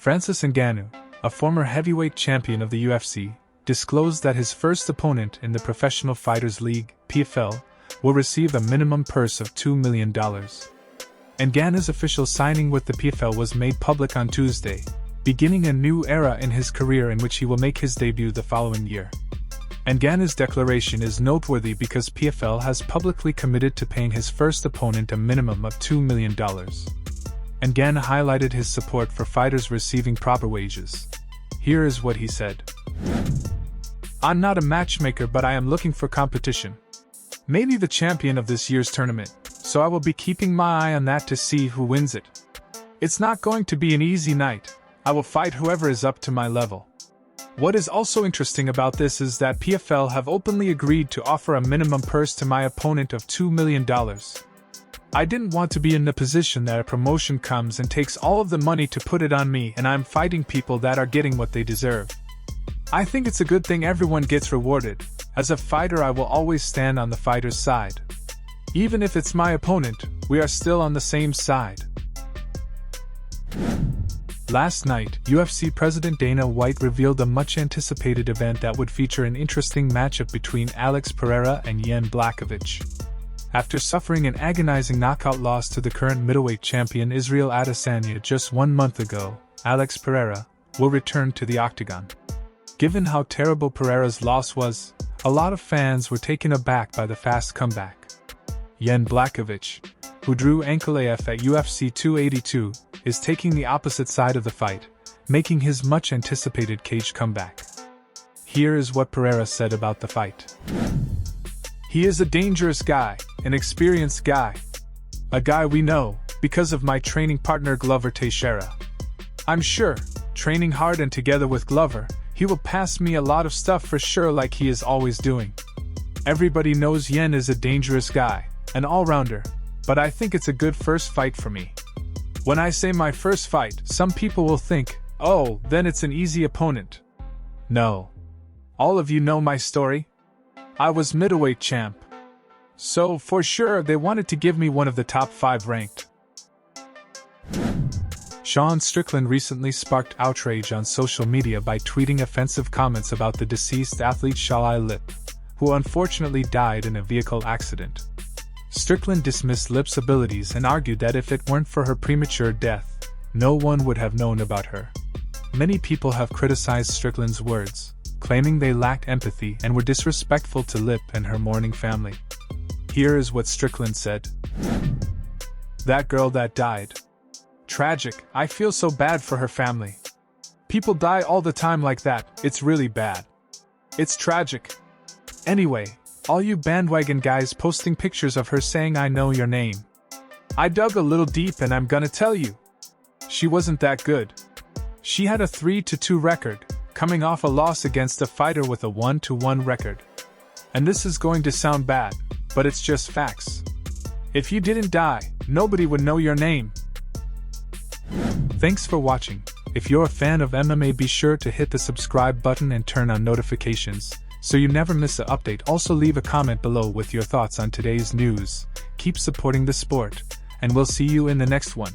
Francis Ngannou, a former heavyweight champion of the UFC, disclosed that his first opponent in the Professional Fighters League, PFL, will receive a minimum purse of $2 million. Ngannou's official signing with the PFL was made public on Tuesday, beginning a new era in his career in which he will make his debut the following year. Ngannou's declaration is noteworthy because PFL has publicly committed to paying his first opponent a minimum of $2 million. Ngannou highlighted his support for fighters receiving proper wages. Here is what he said. "I'm not a matchmaker, but I am looking for competition. Maybe the champion of this year's tournament, so I will be keeping my eye on that to see who wins it. It's not going to be an easy night. I will fight whoever is up to my level." What is also interesting about this is that PFL have openly agreed to offer a minimum purse to my opponent of $2 million. I didn't want to be in the position that a promotion comes and takes all of the money to put it on me, and I'm fighting people that are getting what they deserve. I think it's a good thing everyone gets rewarded. As a fighter, I will always stand on the fighter's side. Even if it's my opponent, we are still on the same side. Last night, UFC President Dana White revealed a much-anticipated event that would feature an interesting matchup between Alex Pereira and Jan Blachowicz. After suffering an agonizing knockout loss to the current middleweight champion Israel Adesanya just 1 month ago, Alex Pereira will return to the octagon. Given how terrible Pereira's loss was, a lot of fans were taken aback by the fast comeback. Jan Blachowicz, who drew ankle AF at UFC 282, is taking the opposite side of the fight, making his much-anticipated cage comeback. Here is what Pereira said about the fight. "He is a dangerous guy, an experienced guy. A guy we know, because of my training partner Glover Teixeira. I'm sure, training hard and together with Glover, he will pass me a lot of stuff for sure, like he is always doing. Everybody knows Yen is a dangerous guy, an all-rounder, but I think it's a good first fight for me. When I say my first fight, some people will think, oh, then it's an easy opponent. No. All of you know my story. I was middleweight champ. So, for sure, they wanted to give me one of the top 5 ranked." Sean Strickland recently sparked outrage on social media by tweeting offensive comments about the deceased athlete Shalie Lipp, who unfortunately died in a vehicle accident. Strickland dismissed Lipp's abilities and argued that if it weren't for her premature death, no one would have known about her. Many people have criticized Strickland's words, claiming they lacked empathy and were disrespectful to Lipp and her mourning family. Here is what Strickland said. "That girl that died. Tragic, I feel so bad for her family. People die all the time like that, it's really bad. It's tragic. Anyway, all you bandwagon guys posting pictures of her saying I know your name. I dug a little deep and I'm gonna tell you. She wasn't that good. She had a 3-2 record, coming off a loss against a fighter with a 1-1 record. And this is going to sound bad, but it's just facts. If you didn't die, nobody would know your name." Thanks for watching. If you're a fan of MMA, be sure to hit the subscribe button and turn on notifications, so you never miss an update. Also leave a comment below with your thoughts on today's news. Keep supporting the sport, and we'll see you in the next one.